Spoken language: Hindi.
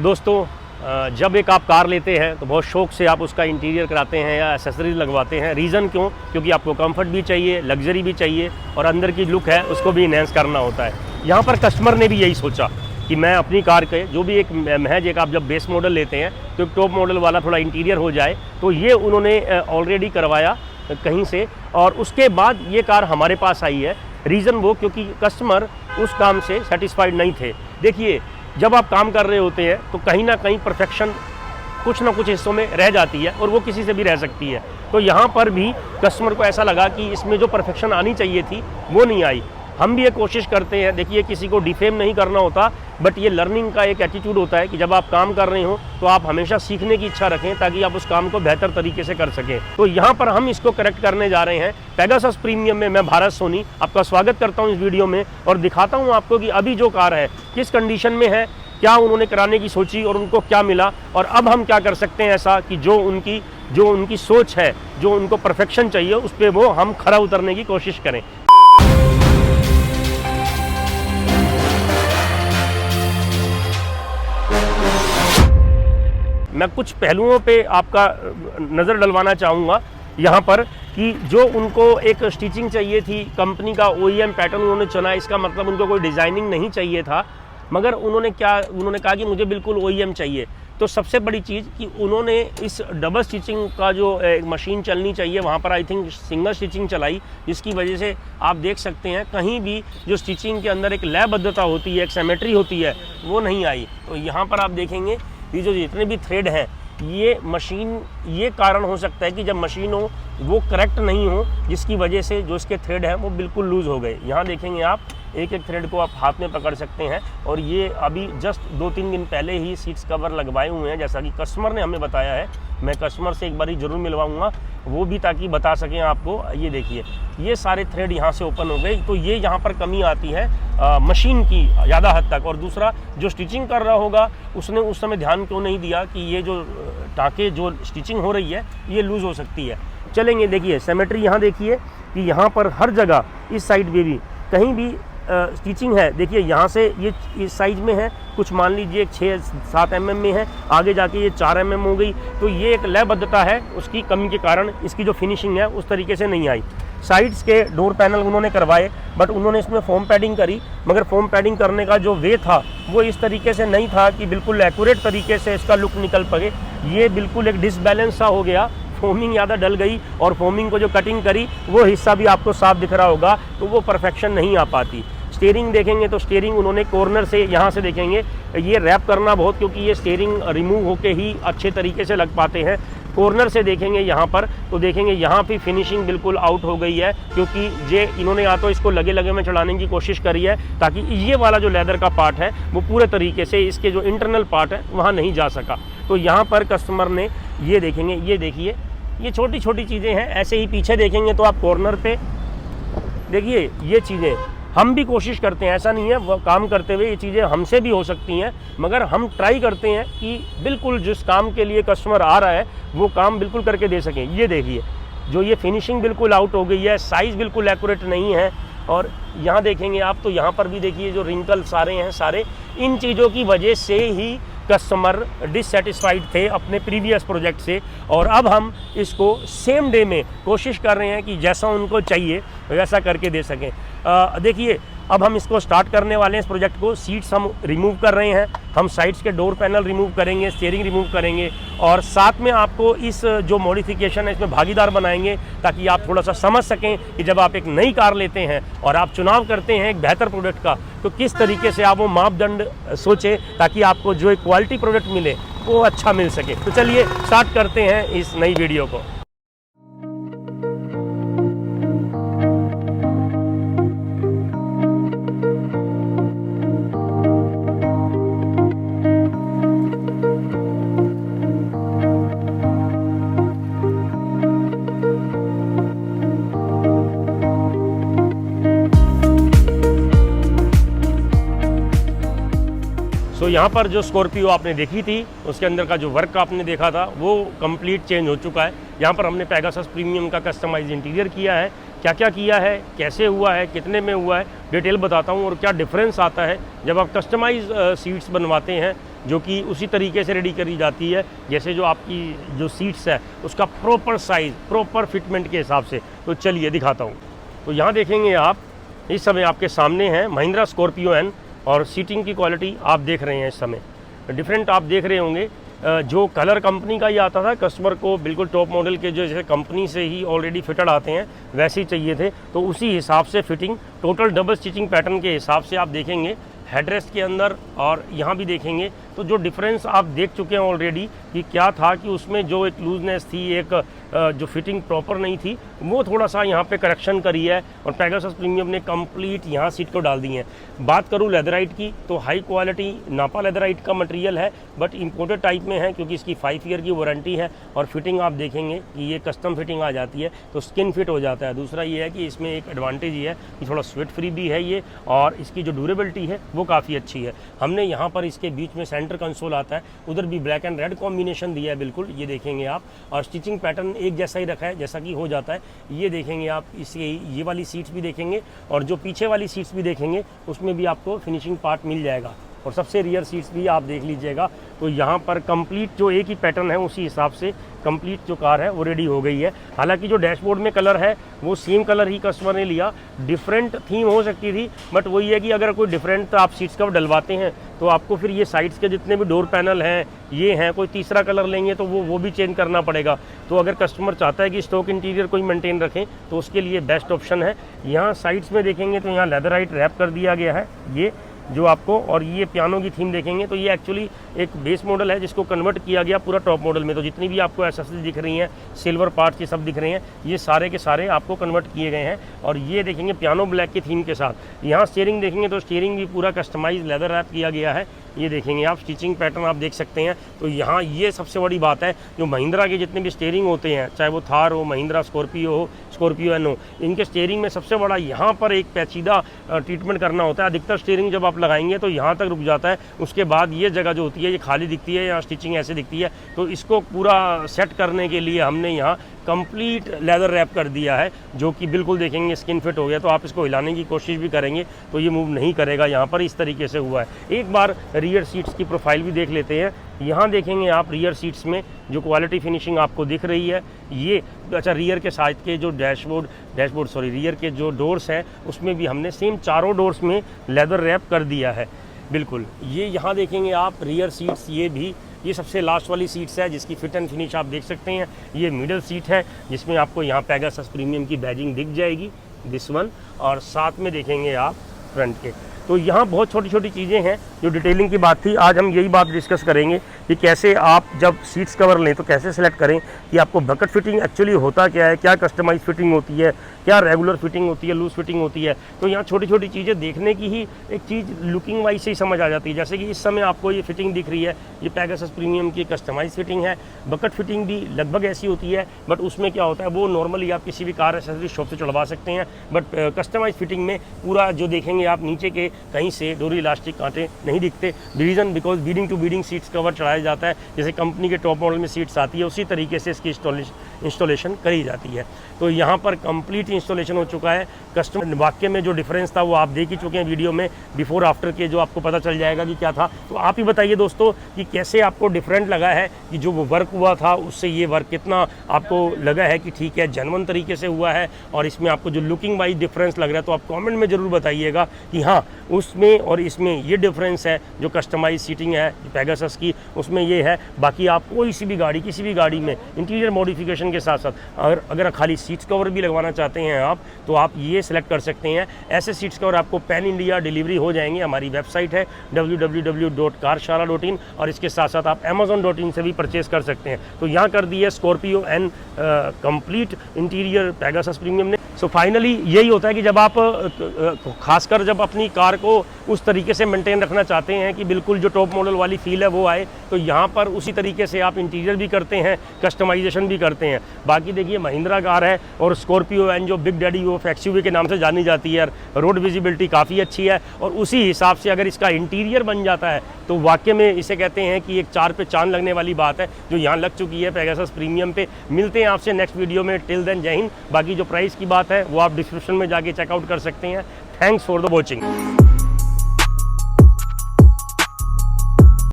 दोस्तों जब एक आप कार लेते हैं तो बहुत शौक से आप उसका इंटीरियर कराते हैं या एसेसरीज लगवाते हैं। रीज़न क्यों? क्योंकि आपको कंफर्ट भी चाहिए, लग्जरी भी चाहिए और अंदर की लुक है उसको भी इन्हेंस करना होता है। यहाँ पर कस्टमर ने भी यही सोचा कि मैं अपनी कार के जो भी एक महज एक आप जब बेस मॉडल लेते हैं तो एक टॉप मॉडल वाला थोड़ा इंटीरियर हो जाए, तो ये उन्होंने ऑलरेडी करवाया कहीं से और उसके बाद ये कार हमारे पास आई है। रीज़न वो क्योंकि कस्टमर उस काम से सेटिस्फाइड नहीं थे। देखिए, जब आप काम कर रहे होते हैं तो कहीं ना कहीं परफेक्शन कुछ ना कुछ हिस्सों में रह जाती है और वो किसी से भी रह सकती है। तो यहाँ पर भी कस्टमर को ऐसा लगा कि इसमें जो परफेक्शन आनी चाहिए थी वो नहीं आई। हम भी ये कोशिश करते हैं, देखिए किसी को डिफेम नहीं करना होता, बट ये लर्निंग का एक एटीट्यूड होता है कि जब आप काम कर रहे हो तो आप हमेशा सीखने की इच्छा रखें ताकि आप उस काम को बेहतर तरीके से कर सकें। तो यहाँ पर हम इसको करेक्ट करने जा रहे हैं। पेगासस प्रीमियम में मैं भारत सोनी आपका स्वागत करता हूँ इस वीडियो में और दिखाता हूँ आपको कि अभी जो कार है किस कंडीशन में है, क्या उन्होंने कराने की सोची और उनको क्या मिला और अब हम क्या कर सकते हैं ऐसा कि जो उनकी सोच है, जो उनको परफेक्शन चाहिए, उस पर वो हम खरा उतरने की कोशिश करें। मैं कुछ पहलुओं पे आपका नज़र डलवाना चाहूँगा यहाँ पर कि जो उनको एक स्टिचिंग चाहिए थी, कंपनी का OEM पैटर्न उन्होंने चुना। इसका मतलब उनको कोई डिज़ाइनिंग नहीं चाहिए था, मगर उन्होंने कहा कि मुझे बिल्कुल OEM चाहिए। तो सबसे बड़ी चीज़ कि उन्होंने इस डबल स्टिचिंग का जो मशीन चलनी चाहिए वहाँ पर आई थिंक सिंगल स्टिचिंग चलाई, जिसकी वजह से आप देख सकते हैं कहीं भी जो स्टिचिंग के अंदर एक लयबद्धता होती है, एक सिमेट्री होती है, वो नहीं आई। तो यहाँ पर आप देखेंगे ये जो जितने भी थ्रेड हैं, ये मशीन, ये कारण हो सकता है कि जब मशीन हो वो करेक्ट नहीं हो, जिसकी वजह से जो इसके थ्रेड हैं वो बिल्कुल लूज़ हो गए। यहाँ देखेंगे आप एक एक थ्रेड को आप हाथ में पकड़ सकते हैं और ये अभी जस्ट 2-3 दिन पहले ही सीट्स कवर लगवाए हुए हैं, जैसा कि कस्टमर ने हमें बताया है। मैं कस्टमर से एक बार ही ज़रूर मिलवाऊंगा वो भी, ताकि बता सकें आपको। ये देखिए, ये सारे थ्रेड यहाँ से ओपन हो गए। तो ये यहाँ पर कमी आती है मशीन की ज़्यादा हद तक। और दूसरा, जो स्टिचिंग कर रहा होगा उसने उस समय ध्यान क्यों नहीं दिया कि ये जो टाँके जो स्टिचिंग हो रही है ये लूज़ हो सकती है। चलेंगे, देखिए सिमेट्री यहाँ देखिए कि यहाँ पर हर जगह इस साइड पे भी कहीं भी स्टिचिंग है। देखिए यहाँ से ये इस साइज में है, कुछ मान लीजिए 6-7 mm में है, आगे जाके ये 4 mm हो गई। तो ये एक लयबद्धता है, उसकी कमी के कारण इसकी जो फिनिशिंग है उस तरीके से नहीं आई। साइड्स के डोर पैनल उन्होंने करवाए, बट उन्होंने इसमें फोम पैडिंग करी, मगर फोम पैडिंग करने का जो वे था वो इस तरीके से नहीं था कि बिल्कुल एक्यूरेट तरीके से इसका लुक निकल पाए। ये बिल्कुल एक डिसबैलेंस सा हो गया, फोमिंग ज़्यादा डल गई और फोमिंग को जो कटिंग करी वो हिस्सा भी आपको साफ दिख रहा होगा, तो वो परफेक्शन नहीं आ पाती। स्टीयरिंग देखेंगे तो स्टीयरिंग उन्होंने कॉर्नर से, यहाँ से देखेंगे ये रैप करना बहुत, क्योंकि ये स्टीयरिंग रिमूव होके ही अच्छे तरीके से लग पाते हैं। कॉर्नर से देखेंगे यहाँ पर तो देखेंगे यहाँ भी फिनिशिंग बिल्कुल आउट हो गई है, क्योंकि ये इन्होंने या तो इसको लगे में चढ़ाने की कोशिश करी है ताकि ये वाला जो लेदर का पार्ट है वो पूरे तरीके से इसके जो इंटरनल पार्ट है वहाँ नहीं जा सका। तो यहाँ पर कस्टमर ने ये देखेंगे, ये देखिए, ये छोटी छोटी चीज़ें हैं। ऐसे ही पीछे देखेंगे तो आप कॉर्नर पे देखिए, ये चीज़ें हम भी कोशिश करते हैं, ऐसा नहीं है वो काम करते हुए ये चीज़ें हमसे भी हो सकती हैं, मगर हम ट्राई करते हैं कि बिल्कुल जिस काम के लिए कस्टमर आ रहा है वो काम बिल्कुल करके दे सकें। ये देखिए, जो ये फिनिशिंग बिल्कुल आउट हो गई है, साइज़ बिल्कुल एक्यूरेट नहीं है। और यहाँ देखेंगे आप तो यहाँ पर भी देखिए जो रिंकल सारे हैं, सारे इन चीज़ों की वजह से ही कस्टमर डिससेटिस्फाइड थे अपने प्रीवियस प्रोजेक्ट से। और अब हम इसको सेम डे में कोशिश कर रहे हैं कि जैसा उनको चाहिए वैसा करके दे सकें। देखिए, अब हम इसको स्टार्ट करने वाले हैं इस प्रोजेक्ट को। सीट्स हम रिमूव कर रहे हैं, हम साइड्स के डोर पैनल रिमूव करेंगे, स्टीयरिंग रिमूव करेंगे और साथ में आपको इस जो मॉडिफिकेशन है इसमें भागीदार बनाएंगे, ताकि आप थोड़ा सा समझ सकें कि जब आप एक नई कार लेते हैं और आप चुनाव करते हैं एक बेहतर प्रोडक्ट का, तो किस तरीके से आप वो मापदंड सोचें ताकि आपको जो एक क्वालिटी प्रोडक्ट मिले वो अच्छा मिल सके। तो चलिए स्टार्ट करते हैं इस नई वीडियो को। तो यहाँ पर जो स्कॉर्पियो आपने देखी थी उसके अंदर का जो वर्क आपने देखा था वो कंप्लीट चेंज हो चुका है। यहाँ पर हमने पेगासस प्रीमियम का कस्टमाइज इंटीरियर किया है। क्या क्या किया है, कैसे हुआ है, कितने में हुआ है, डिटेल बताता हूँ और क्या डिफरेंस आता है जब आप कस्टमाइज सीट्स बनवाते हैं जो कि उसी तरीके से रेडी करी जाती है जैसे जो आपकी जो सीट्स है उसका प्रॉपर साइज़, प्रॉपर फिटमेंट के हिसाब से। तो चलिए दिखाता हूँ। तो यहाँ देखेंगे आप, इस समय आपके सामने है महिंद्रा स्कॉर्पियो एन और सीटिंग की क्वालिटी आप देख रहे हैं। इस समय डिफरेंट आप देख रहे होंगे, जो कलर कंपनी का ही आता था, कस्टमर को बिल्कुल टॉप मॉडल के जो जैसे कंपनी से ही ऑलरेडी फिटेड आते हैं वैसे ही चाहिए थे, तो उसी हिसाब से fitting total double stitching pattern के हिसाब से आप देखेंगे हेडरेस्ट के अंदर और यहाँ भी देखेंगे। तो जो डिफरेंस आप देख चुके हैं ऑलरेडी कि क्या था कि उसमें जो एक लूजनेस थी, एक जो फिटिंग प्रॉपर नहीं थी, वो थोड़ा सा यहाँ पे करेक्शन करी है और पेगासस प्रीमियम ने कंप्लीट यहाँ सीट को डाल दी है। बात करूँ लेदराइट की तो हाई क्वालिटी नापा लेदराइट का मटेरियल है, बट इम्पोर्टेड टाइप में है क्योंकि इसकी 5 ईयर की वारंटी है और फिटिंग आप देखेंगे कि ये कस्टम फिटिंग आ जाती है तो स्किन फिट हो जाता है। दूसरा ये है कि इसमें एक एडवांटेज ये है कि थोड़ा स्वेट फ्री भी है ये, और इसकी जो ड्यूरेबिलिटी है वो काफ़ी अच्छी है। हमने यहाँ पर इसके बीच में सेंटर कंसोल आता है, उधर भी ब्लैक एंड रेड कॉम्बिनेशन दिया है बिल्कुल, ये देखेंगे आप, और स्टिचिंग पैटर्न एक जैसा ही रखा है जैसा कि हो जाता है। ये देखेंगे आप, इसके ये वाली सीट्स भी देखेंगे और जो पीछे वाली सीट्स भी देखेंगे उसमें भी आपको फिनिशिंग पार्ट मिल जाएगा, और सबसे रियर सीट्स भी आप देख लीजिएगा। तो यहाँ पर कंप्लीट जो एक ही पैटर्न है उसी हिसाब से कंप्लीट जो कार है वो रेडी हो गई है। हालांकि जो डैशबोर्ड में कलर है वो सेम कलर ही कस्टमर ने लिया, डिफरेंट थीम हो सकती थी, बट वही है कि अगर कोई डिफरेंट आप सीट्स कवर डलवाते हैं तो आपको फिर ये साइड्स के जितने भी डोर पैनल हैं ये हैं, कोई तीसरा कलर लेंगे तो वो भी चेंज करना पड़ेगा। तो अगर कस्टमर चाहता है कि स्टॉक इंटीरियर कोई मेंटेन रखें तो उसके लिए बेस्ट ऑप्शन है। यहाँ साइड्स में देखेंगे तो यहाँ लेदराइट रैप कर दिया गया है ये जो आपको, और ये पियानो की थीम देखेंगे तो ये एक्चुअली एक बेस मॉडल है जिसको कन्वर्ट किया गया पूरा टॉप मॉडल में। तो जितनी भी आपको एक्सेसरीज दिख रही हैं, सिल्वर पार्ट्स ये सब दिख रहे हैं, ये सारे के सारे आपको कन्वर्ट किए गए हैं। और ये देखेंगे पियानो ब्लैक की थीम के साथ। यहाँ स्टीयरिंग देखेंगे तो स्टीयरिंग भी पूरा कस्टमाइज लेदर रैप किया गया है, ये देखेंगे आप, स्टिचिंग पैटर्न आप देख सकते हैं। तो यहाँ ये सबसे बड़ी बात है, जो महिंद्रा के जितने भी स्टीयरिंग होते हैं, चाहे वो थार हो, महिंद्रा स्कॉर्पियो हो, स्कॉर्पियो एन हो, इनके स्टीयरिंग में सबसे बड़ा यहाँ पर एक पेचीदा ट्रीटमेंट करना होता है। अधिकतर स्टीयरिंग जब आप लगाएंगे तो यहाँ तक रुक जाता है, उसके बाद ये जगह जो होती है ये खाली दिखती है, यहाँ स्टिचिंग ऐसे दिखती है। तो इसको पूरा सेट करने के लिए हमने यहाँ कंप्लीट लेदर रैप कर दिया है, जो कि बिल्कुल देखेंगे स्किन फिट हो गया। तो आप इसको हिलाने की कोशिश भी करेंगे तो ये मूव नहीं करेगा, यहाँ पर इस तरीके से हुआ है। एक बार रियर सीट्स की प्रोफाइल भी देख लेते हैं। यहाँ देखेंगे आप रियर सीट्स में जो क्वालिटी फिनिशिंग आपको दिख रही है, ये अच्छा रियर के साइड के जो रियर के जो डोर्स हैं उसमें भी हमने सेम चारों डोर्स में लेदर रैप कर दिया है बिल्कुल। ये यहाँ देखेंगे आप रियर सीट्स, ये सबसे लास्ट वाली सीट्स है जिसकी फिट एंड फिनिश आप देख सकते हैं। ये मिडल सीट है जिसमें आपको यहाँ पेगासस प्रीमियम की बैजिंग दिख जाएगी, दिस वन, और साथ में देखेंगे आप फ्रंट के। तो यहाँ बहुत छोटी छोटी चीज़ें हैं जो डिटेलिंग की बात थी। आज हम यही बात डिस्कस करेंगे कि कैसे आप जब सीट्स कवर लें तो कैसे सेलेक्ट करें कि आपको बकेट फिटिंग एक्चुअली होता क्या है, क्या कस्टमाइज फिटिंग होती है, क्या रेगुलर फिटिंग होती है, लूज फिटिंग होती है। तो यहाँ छोटी छोटी चीज़ें देखने की ही एक चीज़ लुकिंग वाइज से ही समझ आ जाती है। जैसे कि इस समय आपको ये फिटिंग दिख रही है, ये पेगासस प्रीमियम की कस्टमाइज फिटिंग है। बकेट फिटिंग भी लगभग ऐसी होती है, बट उसमें क्या होता है वो नॉर्मली आप किसी भी कार एक्सेसरी शॉप से चढ़वा सकते हैं। बट कस्टमाइज फिटिंग में पूरा जो देखेंगे आप नीचे के कहीं से डोरी इलास्टिक कांटे नहीं दिखते। Reason because beading to beading seats cover चढ़ाया जाता है, जैसे कंपनी के टॉप मॉडल में सीट्स आती है उसी तरीके से इसकी इंस्टॉलेशन करी जाती है। तो यहाँ पर कंप्लीट इंस्टॉलेशन हो चुका है। कस्टमर वाक्य में जो डिफरेंस था वो आप देख ही चुके हैं वीडियो में, बिफोर आफ्टर के जो आपको पता चल जाएगा कि क्या था। तो आप ही बताइए दोस्तों कि कैसे आपको डिफरेंट लगा है, कि जो वो वर्क हुआ था उससे ये वर्क कितना आपको लगा है कि ठीक है जेन्युइन तरीके से हुआ है, और इसमें आपको जो लुकिंग वाइज डिफरेंस लग रहा है तो आप कमेंट में ज़रूर बताइएगा कि हाँ उसमें और इसमें ये डिफरेंस है। जो कस्टमाइज सीटिंग है पेगासस की उसमें ये है। बाकी आप कोई सी भी गाड़ी, किसी भी गाड़ी में इंटीरियर मॉडिफिकेशन के साथ साथ अगर खाली सीट्स कवर भी लगवाना चाहते हैं आप तो आप ये सिलेक्ट कर सकते हैं। ऐसे सीट्स कवर आपको पैन इंडिया डिलीवरी हो जाएंगे। हमारी वेबसाइट है www.carshala.in, और इसके साथ साथ आप amazon.in से भी परचेज कर सकते हैं। तो यहाँ कर दी है Scorpio N complete interior Pegasus premium ने। सो फाइनली यही होता है कि जब आप खासकर जब अपनी कार को उस तरीके से मेंटेन रखना चाहते हैं कि बिल्कुल जो टॉप मॉडल वाली फील है वो आए, तो यहाँ पर उसी तरीके से आप इंटीरियर भी करते हैं, कस्टमाइजेशन भी करते हैं। बाकी देखिए महिंद्रा कार है और स्कॉर्पियो एन जो बिग डैडी ऑफ एक्सयूवी के नाम से जानी जाती है, रोड विजिबिलिटी काफ़ी अच्छी है, और उसी हिसाब से अगर इसका इंटीरियर बन जाता है तो वाकई में इसे कहते हैं कि एक 4 पे चांद लगने वाली बात है जो यहाँ लग चुकी है पेगासस प्रीमियम पे। मिलते हैं आपसे नेक्स्ट वीडियो में, टिल देन जय हिंद। बाकी जो प्राइस की बात बात है वो आप डिस्क्रिप्शन में जाके चेकआउट कर सकते हैं। Thanks for the watching.